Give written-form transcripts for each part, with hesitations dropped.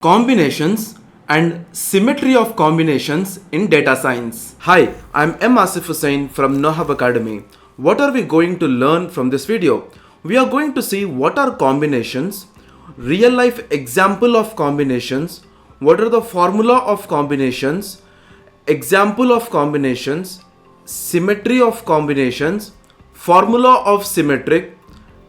Combinations and symmetry of combinations in data science. Hi, I'm M. Asif Hussain from KnowHow Academy. What are we going to learn from this video? We are going to see what are combinations, real life example of combinations, what are the formula of combinations, example of combinations, symmetry of combinations, formula of symmetric,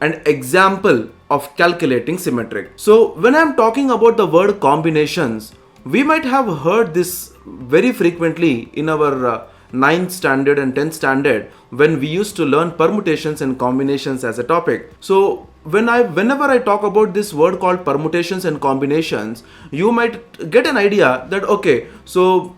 and example of calculating symmetric. So when I'm talking about the word combinations, we might have heard this very frequently in our 9th standard and 10th standard when we used to learn permutations and combinations as a topic. So whenever I talk about this word called permutations and combinations, you might get an idea that okay, so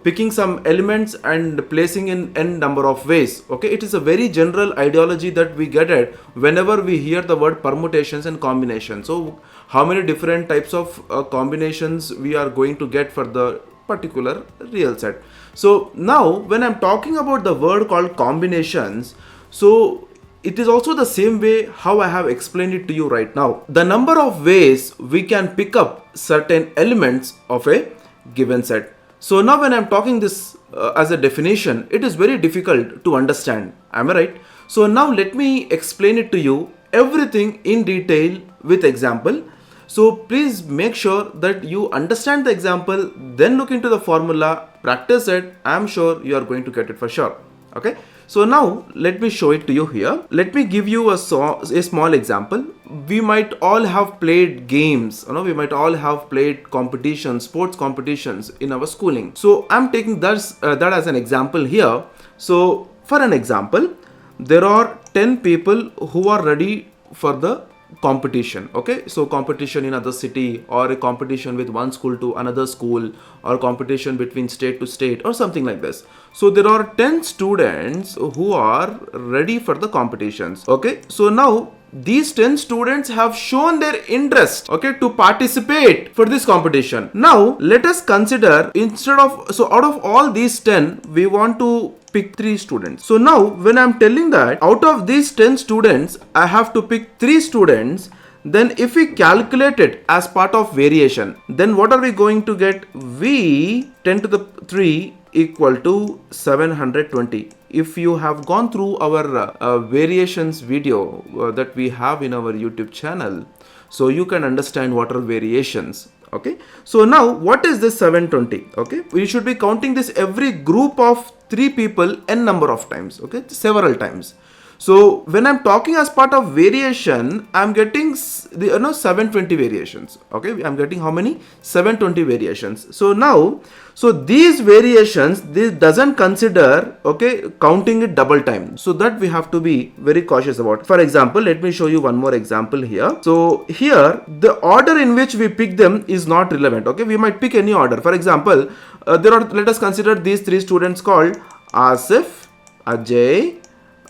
picking some elements and placing in n number of ways. Okay, it is a very general ideology that we get it whenever we hear the word permutations and combinations. So how many different types of combinations we are going to get for the particular real set. So now when I'm talking about the word called combinations, so it is also the same way how I have explained it to you right now. The number of ways we can pick up certain elements of a given set. So now when I'm talking this as a definition, it is very difficult to understand. Am I right? So now let me explain it to you everything in detail with example. So please make sure that you understand the example, then look into the formula, practice it. I'm sure you are going to get it for sure. Okay. So now let me show it to you here. Let me give you a small example. We might all have played games, we might all have played competitions, sports competitions in our schooling. So I'm taking that as an example here. So for an example, there are 10 people who are ready for the competition. Okay, so competition in other city, or a competition with one school to another school, or competition between state to state, or something like this. So there are 10 students who are ready for the competitions. Okay, so now these 10 students have shown their interest, okay, to participate for this competition. Now let us consider, out of all these 10, we want to pick 3 students. So now when I'm telling that out of these 10 students, I have to pick 3 students, then if we calculate it as part of variation, then what are we going to get? V 10 to the 3 equal to 720. If you have gone through our variations video that we have in our YouTube channel, so you can understand what are variations. Okay, so now what is this 720? Okay, we should be counting this every group of 3 people n number of times, okay, several times. So when I'm talking as part of variation, I'm getting 720 variations. Okay, I'm getting how many? 720 variations. So now, so these variations, this doesn't consider, okay, counting it double time. So that we have to be very cautious about. For example, let me show you one more example here. So here, the order in which we pick them is not relevant. Okay, we might pick any order. For example, let us consider these 3 students called Asif, Ajay,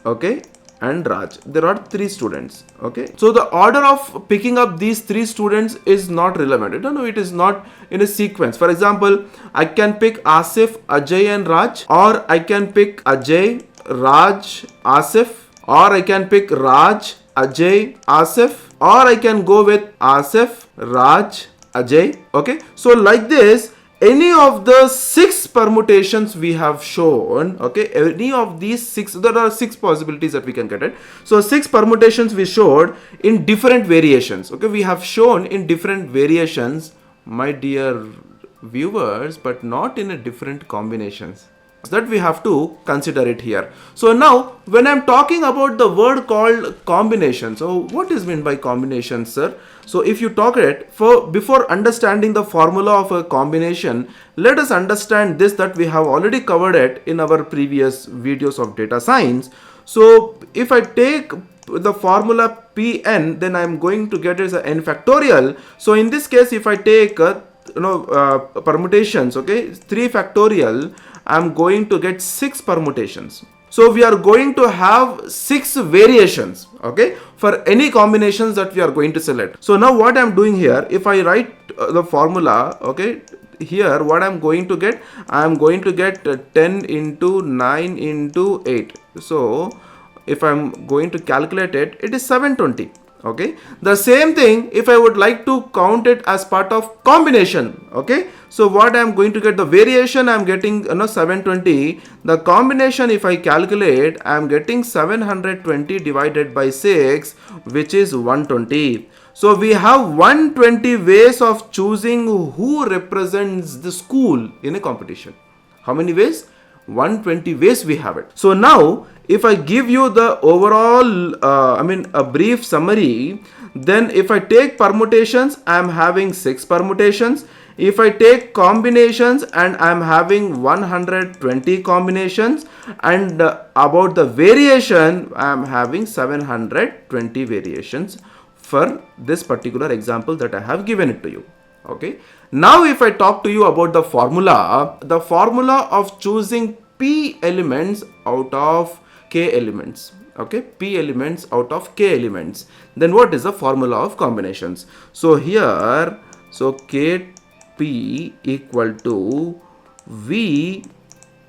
okay, and Raj. There are 3 students. Okay, so the order of picking up these 3 students is not relevant. It is not in a sequence. For example, I can pick Asif, Ajay and Raj, or I can pick Ajay, Raj, Asif, or I can pick Raj, Ajay, Asif, or I can go with Asif, Raj, Ajay. Okay, so like this, any of the 6 permutations we have shown, okay, any of these 6, there are 6 possibilities that we can get it. So 6 permutations we showed in different variations. Okay, we have shown in different variations, my dear viewers, but not in a different combinations. That we have to consider it here. So now when I'm talking about the word called combination, so what is meant by combination, sir? So if you talk it before understanding the formula of a combination, let us understand this, that we have already covered it in our previous videos of data science. So if I take the formula Pn, then I'm going to get it as n factorial. So in this case, if I take permutations, okay, 3 factorial, I'm going to get 6 permutations. So we are going to have 6 variations, okay, for any combinations that we are going to select. So now what I'm doing here, if I write the formula, okay, here what I'm going to get, I'm going to get 10 into 9 into 8. So if I'm going to calculate it, it is 720. Okay, the same thing if I would like to count it as part of combination. Okay, so what I am going to get, the variation I am getting 720, the combination if I calculate I am getting 720 divided by 6, which is 120. So we have 120 ways of choosing who represents the school in a competition. How many ways? 120 ways we have it. So now if I give you the overall a brief summary, then if I take permutations, I am having 6 permutations. If I take combinations, and I am having 120 combinations, and about the variation I am having 720 variations for this particular example that I have given it to you. Okay, now if I talk to you about the formula of choosing p elements out of k elements. Okay, p elements out of k elements, then what is the formula of combinations? So here, so kp equal to v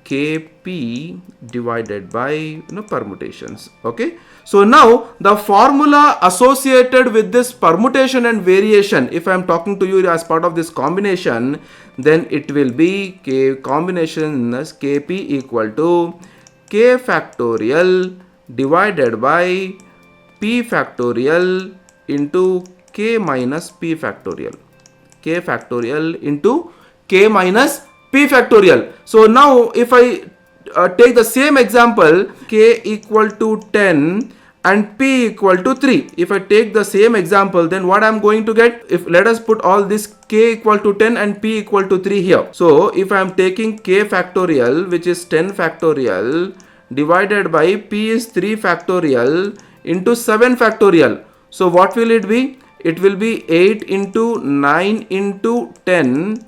kp divided by permutations. Okay, so now the formula associated with this permutation and variation, if I am talking to you as part of this combination, then it will be k combination as kp equal to k factorial divided by p factorial into k minus p factorial. K factorial into k minus p factorial. So now if I take the same example, k equal to 10 and p equal to 3. If I take the same example, then what I am going to get, if let us put all this k equal to 10 and p equal to 3 here. So if I am taking k factorial, which is 10 factorial, divided by p is 3 factorial into 7 factorial. So what will it be? It will be 8 into 9 into 10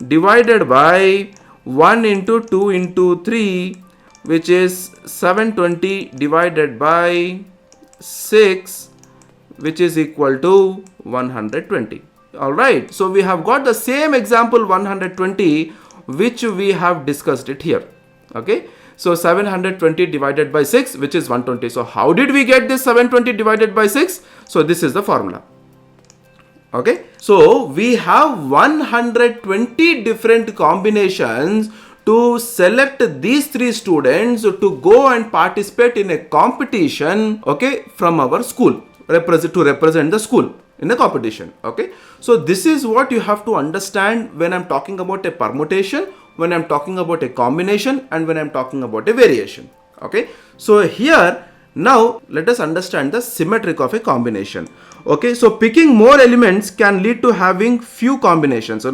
divided by 1 into 2 into 3, which is 720 divided by 6, which is equal to 120. Alright, so we have got the same example 120 which we have discussed it here. Okay, so 720 divided by 6, which is 120. So how did we get this 720 divided by 6? So this is the formula. Okay, so we have 120 different combinations to select these 3 students to go and participate in a competition, okay, from our school, to represent the school in a competition. Okay, so this is what you have to understand when I'm talking about a permutation, when I'm talking about a combination, and when I'm talking about a variation. Okay, so here now let us understand the symmetric of a combination. Okay, so picking more elements can lead to having few combinations,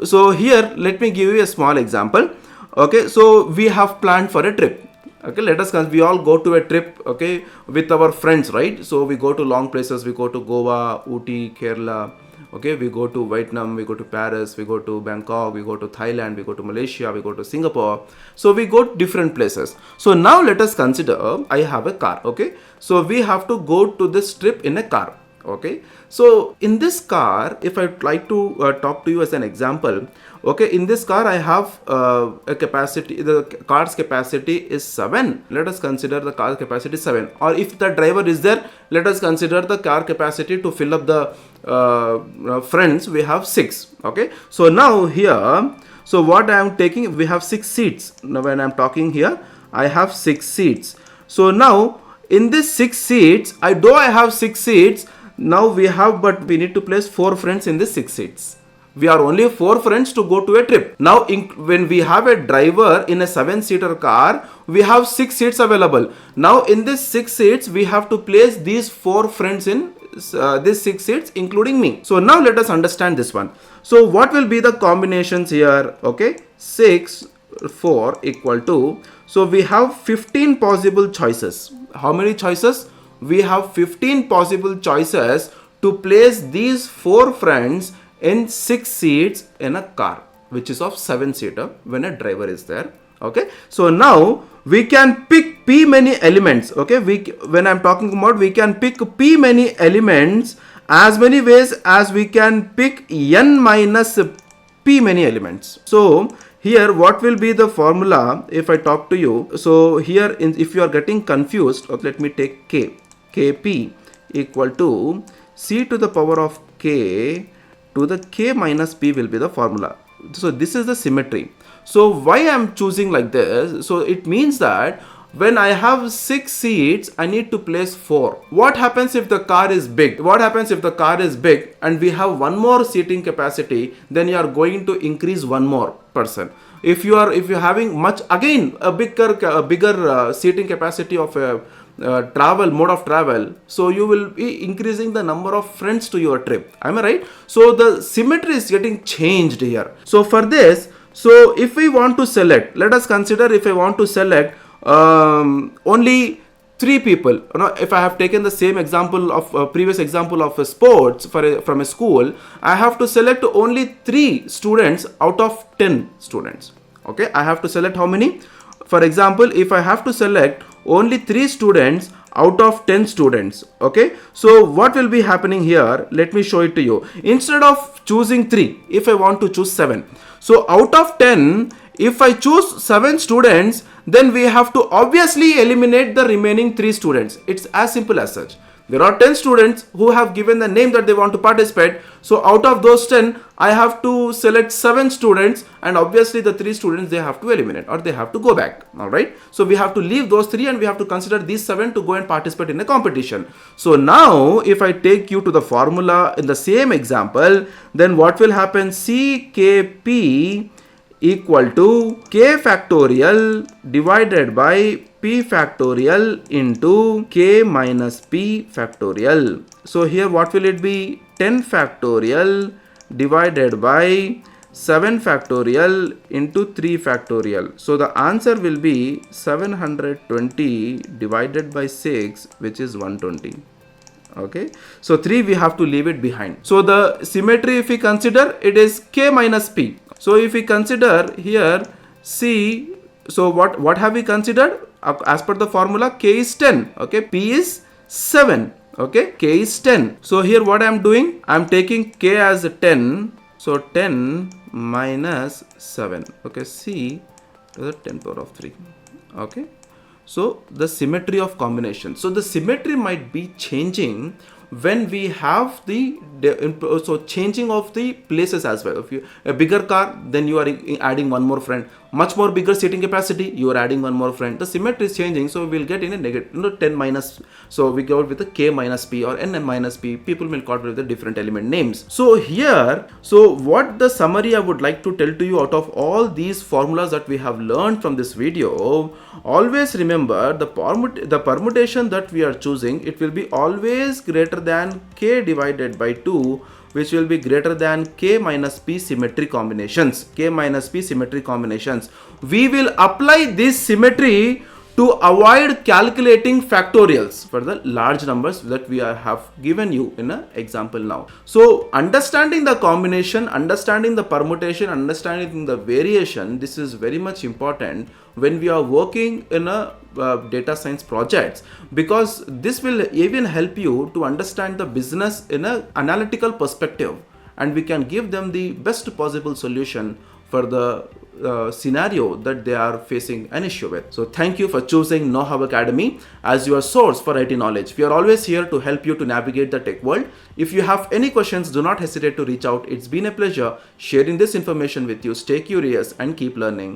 So here let me give you a small example. Okay, so we have planned for a trip. Okay, we all go to a trip, okay, with our friends, right? So we go to long places, we go to Goa, Ooty, Kerala. Okay, we go to Vietnam, we go to Paris, we go to Bangkok, we go to Thailand, we go to Malaysia, we go to Singapore. So we go to different places. So now let us consider I have a car. Okay, so we have to go to this trip in a car. Okay, so in this car, if I'd like to talk to you as an example, okay, in this car I have a capacity, the car's capacity is 7. Let us consider the car capacity is 7, or if the driver is there, let us consider the car capacity to fill up the friends, we have 6. Okay, so now here, so what I am taking, we have 6 seats. Now when I am talking here, I have 6 seats. So now in this 6 seats, I have 6 seats. Now we have, but we need to place 4 friends in the 6 seats. We are only 4 friends to go to a trip. Now when we have a driver in a 7-seater car, we have 6 seats available. Now in this 6 seats, we have to place these 4 friends in these 6 seats, including me. So now let us understand this one. So what will be the combinations here? Okay, 6, 4 equal to, so we have 15 possible choices. How many choices? We have 15 possible choices to place these 4 friends in 6 seats in a car, which is of 7-seater when a driver is there. Okay, so now we can pick p many elements. Okay, when I'm talking about, we can pick p many elements as many ways as we can pick n minus p many elements. So here what will be the formula if I talk to you? So here if you are getting confused, okay, let me take kp. equal to c to the power of k to the k minus p will be the formula. So this is the symmetry. So why I am choosing like this? So it means that when I have 6 seats, I need to place 4. What happens if the car is big? What happens if the car is big and we have one more seating capacity? Then you are going to increase one more person. If you're having much, again a bigger seating capacity of a mode of travel, so you will be increasing the number of friends to your trip. Am I right? So the symmetry is getting changed here. So for this, so if we want to select, let us consider if I want to select only 3 people. You know, if I have taken the same example of previous example of sports from a school, I have to select only 3 students out of 10 students. Okay, I have to select how many? For example, if I have to select only 3 students out of 10 students. Okay, so what will be happening here? Let me show it to you. Instead of choosing 3, if I want to choose 7. So out of 10, if I choose 7 students, then we have to obviously eliminate the remaining 3 students. It's as simple as such. There are 10 students who have given the name that they want to participate. So out of those 10, I have to select 7 students, and obviously the 3 students they have to eliminate or they have to go back. Alright. So we have to leave those 3 and we have to consider these 7 to go and participate in a competition. So now if I take you to the formula in the same example, then what will happen? CKP equal to k factorial divided by p factorial into k minus p factorial. So here what will it be? 10 factorial divided by 7 factorial into 3 factorial. So the answer will be 720 divided by 6, which is 120. Okay, so 3 we have to leave it behind. So the symmetry, if we consider, it is k minus p. So if we consider here c, so what have we considered? As per the formula, k is 10. Okay, p is 7. Okay, k is 10. So here what I am doing? I am taking k as 10. So 10 minus 7. Okay, c to the 10 power of 3. Okay. So the symmetry of combination. So the symmetry might be changing when we have the changing of the places as well. If you a bigger car, then you are adding one more friend. Much more bigger seating capacity, you are adding one more friend. The symmetry is changing, so we'll get in a negative, 10 minus. So we go with the k minus p or n minus p. People will call it with the different element names. So here, so what the summary I would like to tell to you out of all these formulas that we have learned from this video, always remember the permutation that we are choosing, it will be always greater than k divided by 2, which will be greater than k minus p symmetry combinations. K minus p symmetry combinations. We will apply this symmetry to avoid calculating factorials for the large numbers that we have given you in an example now. So understanding the combination, understanding the permutation, understanding the variation, this is very much important when we are working in a data science projects, because this will even help you to understand the business in an analytical perspective, and we can give them the best possible solution for the scenario that they are facing an issue with. So thank you for choosing KnowHow Academy as your source for IT knowledge. We are always here to help you to navigate the tech world. If you have any questions, do not hesitate to reach out. It's been a pleasure sharing this information with you. Stay curious and keep learning.